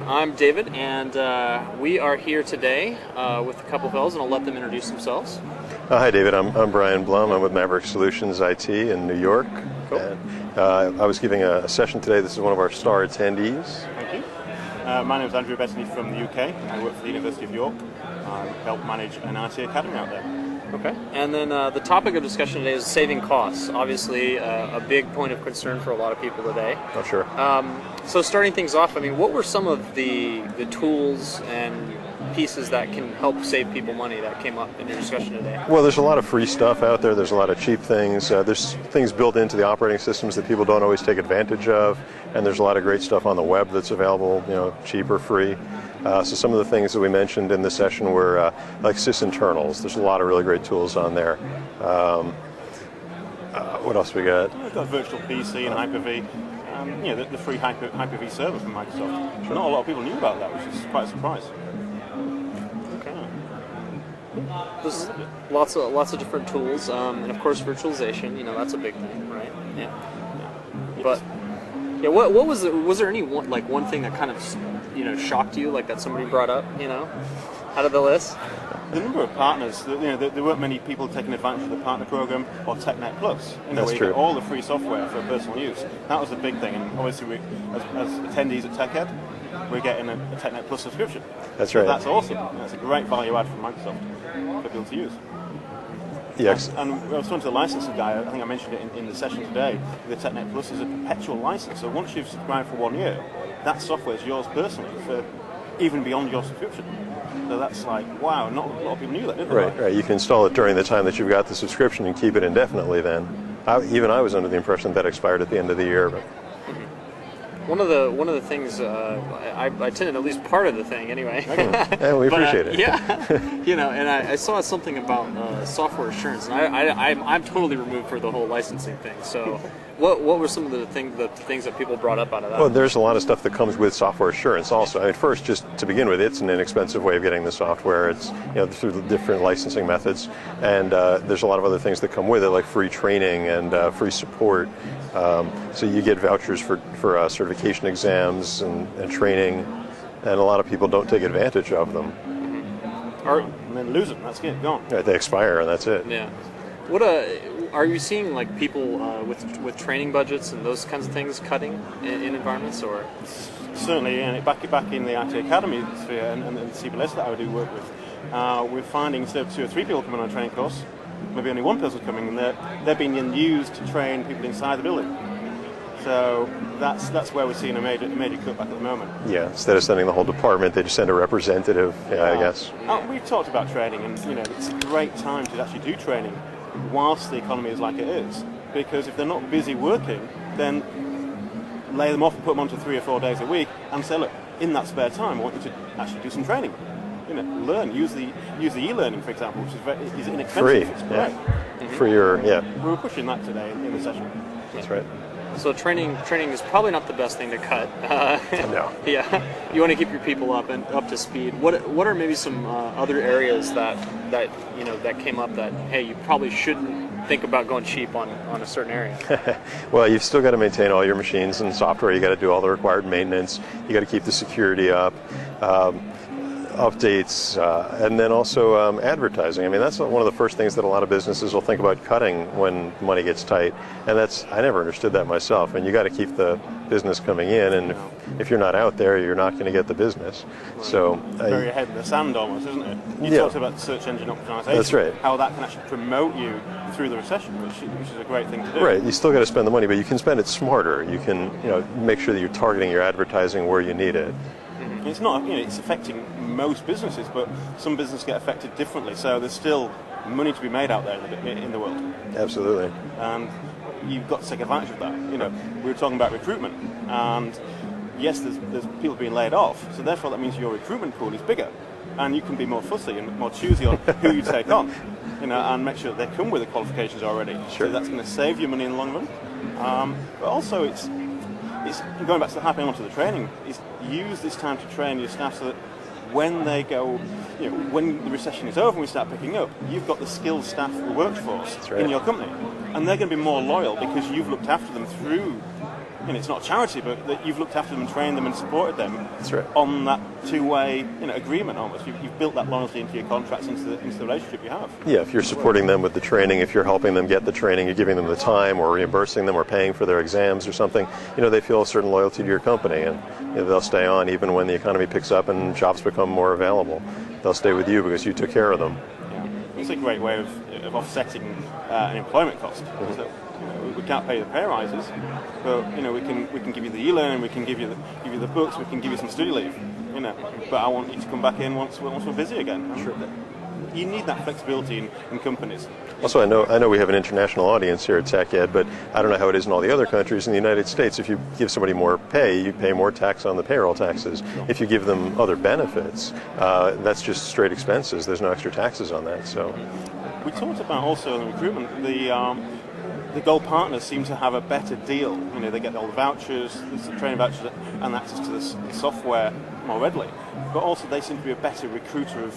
I'm David, and we are here today with a couple of fellows, and I'll let them introduce themselves. Hi, David. I'm Brian Blum. I'm with Maverick Solutions IT in New York. Cool. And, I was giving a session today. This is one of our star attendees. Thank you. My name is Bettany from the UK. I work for the University of York. I help manage an IT academy out there. Okay. And then the topic of discussion today is saving costs. Obviously, a big point of concern for a lot of people today. Oh, sure. So starting things off, I mean, what were some of the tools and pieces that can help save people money that came up in your discussion today? Well, there's a lot of free stuff out there. There's a lot of cheap things. There's things built into the operating systems that people don't always take advantage of. And there's a lot of great stuff on the web that's available, cheap or free. So some of the things that we mentioned in the session were like sysinternals. There's a lot of really great tools on there. What else we got? We've got Virtual PC and Hyper-V. The free Hyper-V server from Microsoft. Sure. Not a lot of people knew about that, which is quite a surprise. Okay. There's lots of different tools, and of course virtualization. That's a big thing, right? Yeah. But yeah, what was it? Was there any one thing that kind of shocked you, like that somebody brought up, out of the list? The number of partners, there weren't many people taking advantage of the partner program or TechNet Plus. That's where you true. get all the free software for personal use. That was a big thing, and obviously we, as attendees at TechEd, we're getting a TechNet Plus subscription. That's right. So that's awesome. That's a great value add from Microsoft for people to use. Yes. And I was talking to the licensing guy, I think I mentioned it in the session today, the TechNet Plus is a perpetual license, so once you've subscribed for 1 year, that software is yours personally for even beyond your subscription. So that's like, wow, not a lot of people knew that, did they? Right. You can install it during the time that you've got the subscription and keep it indefinitely then. Even I was under the impression that expired at the end of the year. But One of the things I attended at least part of the thing anyway. and we appreciate it. Yeah, and I saw something about software assurance, and I'm totally removed for the whole licensing thing. So, what were some of the things that people brought up out of that? Well, there's a lot of stuff that comes with software assurance also. I mean, first, just to begin with, it's an inexpensive way of getting the software. It's through the different licensing methods, and there's a lot of other things that come with it, like free training and free support. So you get vouchers for certification exams and training, and a lot of people don't take advantage of them. And then lose them, that's it, gone. Right, they expire, and that's it. Yeah. What are you seeing, like, people with training budgets and those kinds of things cutting in environments, or? Certainly, and back in the IT Academy sphere and the CBLS that I do work with, we're finding instead of 2 or 3 people coming on a training course, maybe only one person coming, and they're being used to train people inside the building. So that's where we're seeing a major cutback at the moment. Yeah, instead of sending the whole department, they just send a representative, I guess. We've talked about training, and it's a great time to actually do training whilst the economy is like it is. Because if they're not busy working, then lay them off and put them onto 3 or 4 days a week and say, look, in that spare time, I want you to actually do some training. Learn, use the e-learning, for example, which is inexpensive. Free, it's great. yeah. Free or, yeah. We were pushing that today in the session. That's right. So training is probably not the best thing to cut. No. Yeah, you want to keep your people up to speed. What are maybe some other areas that came up that, hey, you probably shouldn't think about going cheap on a certain area? Well, you've still got to maintain all your machines and software. You got to do all the required maintenance. You got to keep the security up. Updates, and then also advertising. I mean, that's one of the first things that a lot of businesses will think about cutting when money gets tight, and I never understood that myself. And you got to keep the business coming in, and if you're not out there, you're not going to get the business. So very ahead of the sand almost, isn't it? You talked about search engine optimization. That's right. How that can actually promote you through the recession, which is a great thing to do. Right. You still got to spend the money, but you can spend it smarter. You can make sure that you're targeting your advertising where you need it. It's not, it's affecting most businesses, but some businesses get affected differently. So there's still money to be made out there in the world. Absolutely. And you've got to take advantage of that. We were talking about recruitment, and yes, there's people being laid off. So therefore, that means your recruitment pool is bigger, and you can be more fussy and more choosy on who you take on. And make sure that they come with the qualifications already. Sure. So that's going to save you money in the long run. But also, it's going back to hopping onto the training. Is use this time to train your staff so that when they go, when the recession is over and we start picking up, you've got the skilled staff workforce in your company, and they're going to be more loyal because you've looked after them through it's not a charity, but that you've looked after them and trained them and supported them. That's right. On that two-way agreement almost. You've built that loyalty into your contracts, into the relationship you have. Yeah, if you're supporting them with the training, if you're helping them get the training, you're giving them the time or reimbursing them or paying for their exams or something, they feel a certain loyalty to your company, and they'll stay on even when the economy picks up and jobs become more available. They'll stay with you because you took care of them. Yeah. It's a great way of offsetting an employment cost. Mm-hmm. So, we can't pay the pay rises, but we can give you the e-learning, we can give you the books, we can give you some study leave. But I want you to come back in once we're busy again. Sure. You need that flexibility in companies. Also, I know we have an international audience here at TechEd, but I don't know how it is in all the other countries. In the United States, if you give somebody more pay, you pay more tax on the payroll taxes. If you give them other benefits, that's just straight expenses. There's no extra taxes on that. So, we talked about also in recruitment the Gold partners seem to have a better deal. They get all the vouchers, the training vouchers, and access to the software more readily. But also, they seem to be a better recruiter of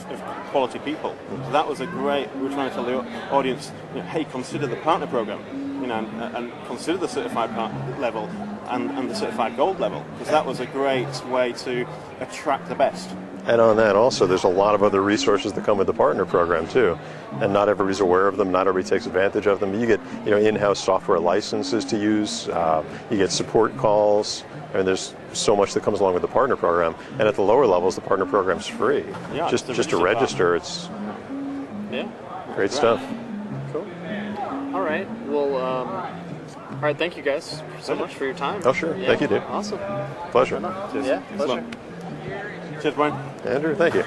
quality people. So that was we were trying to tell the audience, hey, consider the partner program, and consider the certified partner level and the certified gold level, because that was a great way to attract the best. And on that also, there's a lot of other resources that come with the partner program too, and not everybody's aware of them. Not everybody takes advantage of them. You get in-house software licenses to use. You get support calls. There's so much that comes along with the partner program. And at the lower levels, the partner program's free. Yeah, just to register, it's great stuff. Cool. All right. Well, all right. Thank you guys so much for your time. Oh, sure. Thank you, dude. Awesome. Pleasure. Yeah, pleasure. Cheers, Brian. Andrew, thank you.